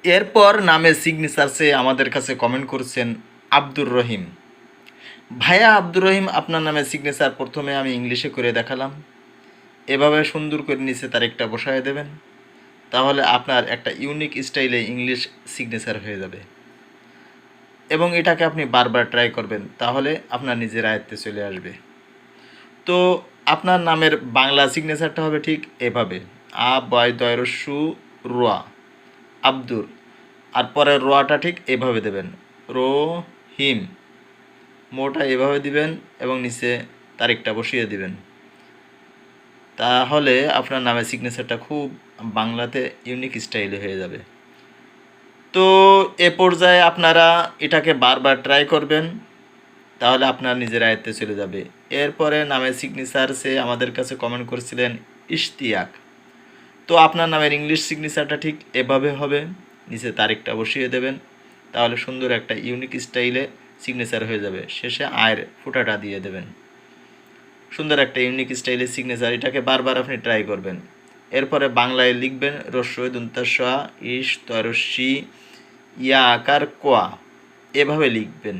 এরপর নামের সিগনেচার চেয়ে আমাদের কাছে কমেন্ট করছেন আব্দুর রহিম। ভাইয়া আব্দুর রহিম, আপনার নামের সিগনেচার প্রথমে আমি ইংলিশে করে দেখালাম, এভাবে সুন্দর করে নিচে তারিখটা বসায় দেবেন, তাহলে আপনার একটা ইউনিক স্টাইলে ইংলিশ সিগনেচার হয়ে যাবে। এবং এটাকে আপনি বারবার ট্রাই করবেন, তাহলে আপনার নিজের আয়ত্তে চলে আসবে। তো আপনার নামের বাংলা সিগনেচারটা হবে ঠিক এভাবে: আ বয় দয়রস্যু রোয়া আব্দুর, আর পরের রোয়াটা ঠিক এভাবে দেবেন, রহিম। মোটা এভাবে দিবেন এবং নিচে তারিখটা বসিয়ে দিবেন, তাহলে আপনার নামের সিগনেচারটা খুব বাংলাতে ইউনিক স্টাইলে হয়ে যাবে। তো এ পর্যায়ে আপনারা এটাকে বারবার ট্রাই করবেন, তাহলে আপনার নিজের আয়ত্তে চলে যাবে। এরপরে নামের সিগনেচার সে আমাদের কাছে কমেন্ট করেছিলেন ইশতিয়াক। তো আপনার নামের ইংলিশ সিগনেচারটা ঠিক এভাবে হবে, নিচে তারিখটা বসিয়ে দেবেন, তাহলে সুন্দর একটা ইউনিক স্টাইলে সিগনেচার হয়ে যাবে। শেষে আয়ের ফুটাটা দিয়ে দেবেন, সুন্দর একটা ইউনিক স্টাইলের সিগনেচার। এটাকে বারবার আপনি ট্রাই করবেন। এরপরে বাংলায় লিখবেন রস্যই দন্তাস্বা ইস তরস্বি ইয়া আকার কোয়া, এভাবে লিখবেন।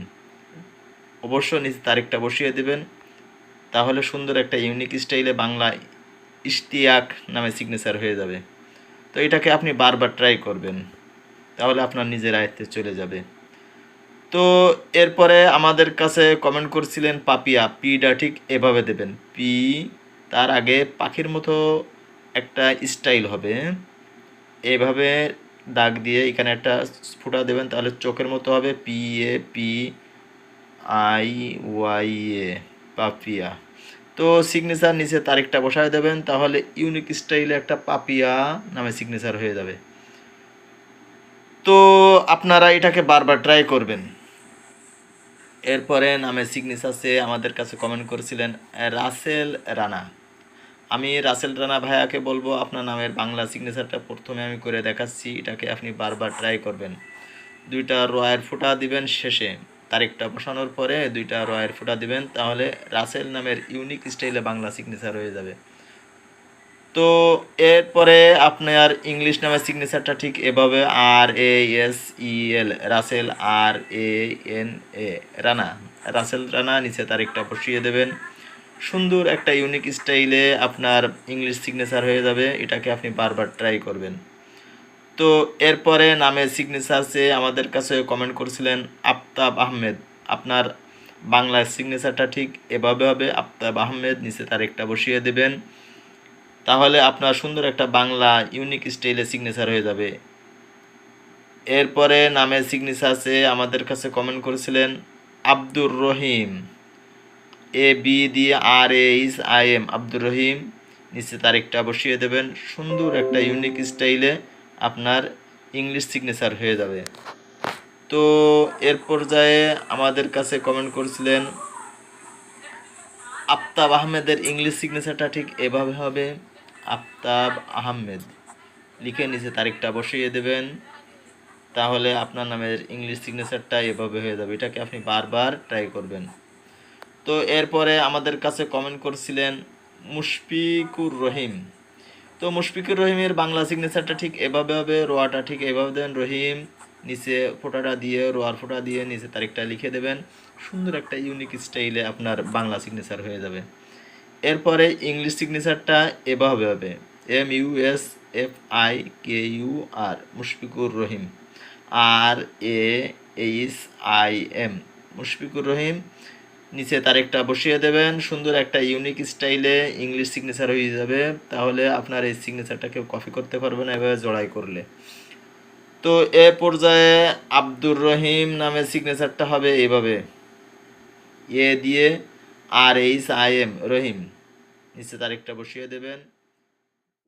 অবশ্য নিচে তারিখটা বসিয়ে দেবেন, তাহলে সুন্দর একটা ইউনিক স্টাইলে বাংলা ইশতিয়াক নামে সিগনেচার হয়ে যাবে। তো এটাকে আপনি বারবার ট্রাই করবেন, তাহলে আপনার নিজের আয়ত্তে চলে যাবে। তো এরপরে আমাদের কাছে কমেন্ট করছিলেন পাপিয়া, পিটা ঠিক এভাবে দেবেন, পি, তার আগে পাখির মতো একটা স্টাইল হবে, এভাবে দাগ দিয়ে এখানে একটা ফুটা দেবেন, তাহলে চোখের মতো হবে, P A P I Y A, Papiya. তো সিগনেচার নিচে তারিখটা বসায় দেবেন, তাহলে ইউনিক স্টাইলে একটা পাপিয়া নামে সিগনেচার হয়ে যাবে। তো আপনারা এটাকে বারবার ট্রাই করবেন। এরপরে নামের সিগনেচার সে আমাদের কাছে কমেন্ট করেছিলেন রাসেল রানা। আমি রাসেল রানা ভাইয়াকে বলবো, আপনার নামের বাংলা সিগনেচারটা প্রথমে আমি করে দেখাচ্ছি, এটাকে আপনি বারবার ট্রাই করবেন। দুইটা রয়ের ফুটা দিবেন, শেষে তারিখটা বসানোর পরে দুইটা রয়ের ফুটা দিবেন, তাহলে রাসেল নামের ইউনিক স্টাইলে বাংলা সিগনেচার হয়ে যাবে। তো এরপরে আপনার ইংলিশ নামের সিগনেচারটা ঠিক এভাবে, R A S E L, Rasel, R A N A, Rana, Rasel Rana, নিচে তারিখটা বসিয়ে দেবেন। সুন্দর একটা ইউনিক স্টাইলে আপনার ইংলিশ সিগনেচার হয়ে যাবে, এটাকে আপনি বারবার ট্রাই করবেন। তো এরপরে নামের সিগনেচার চেয়ে আমাদের কাছে কমেন্ট করছিলেন আফতাব আহমেদ। আপনার বাংলা সিগনেচারটা ঠিক এভাবে হবে, আফতাব আহমেদ, নিচে তারিখটা বসিয়ে দেবেন, তাহলে আপনার সুন্দর একটা বাংলা ইউনিক স্টাইলে সিগনেচার হয়ে যাবে। এরপরে নামের সিগনেচার চেয়ে আমাদের কাছে কমেন্ট করেছিলেন আব্দুর রহিম, এ বি দিয়ে আর H I M, Abdur Rahim, নিচে তারিখটা বসিয়ে দেবেন, সুন্দর একটা ইউনিক স্টাইলে আপনার ইংলিশ সিগনেচার হয়ে যাবে। তো এর পর্যায়ে আমাদের কাছে কমেন্ট করেছিলেন আফতাব আহমেদের ইংলিশ সিগনেচারটা ঠিক এভাবে হবে, আফতাব আহমেদ, লিখে নিচে তারিখটা বসিয়ে দেবেন, তাহলে আপনার নামের ইংলিশ সিগনেচারটা এভাবে হয়ে যাবে। এটাকে আপনি বারবার ট্রাই করবেন। তো এরপরে আমাদের কাছে কমেন্ট করছিলেন মুশফিকুর রহিম। তো মুশফিকুর রহিমের বাংলা সিগনেচারটা ঠিক এভাবে হবে, রোয়াটা ঠিক এভাবে দেবেন, রহিম, নিচে ফোঁটাটা দিয়ে রোয়ার ফোঁটা দিয়ে নিচে তারিখটা লিখে দেবেন, সুন্দর একটা ইউনিক স্টাইলে আপনার বাংলা সিগনেচার হয়ে যাবে। এরপরে ইংলিশ সিগনেচারটা এভাবে হবে, M U S F I K U R, Mushfiqur Rahim, R A H I M, Mushfiqur Rahim, নিচে তারিখটা বসিয়ে দেবেন, সুন্দর একটা ইউনিক স্টাইলে ইংলিশ সিগনেচার হয়ে যাবে, তাহলে আপনার এই সিগনেচারটা কেউ কপি করতে পারবে না এভাবে জড়াই করলে। তো এ পর্যায়ে আব্দুর রহিম নামের সিগনেচারটা হবে এইভাবে, এ দিয়ে আর এইচ আই এম, রহিম, নিচে তারিখটা বসিয়ে দেবেন।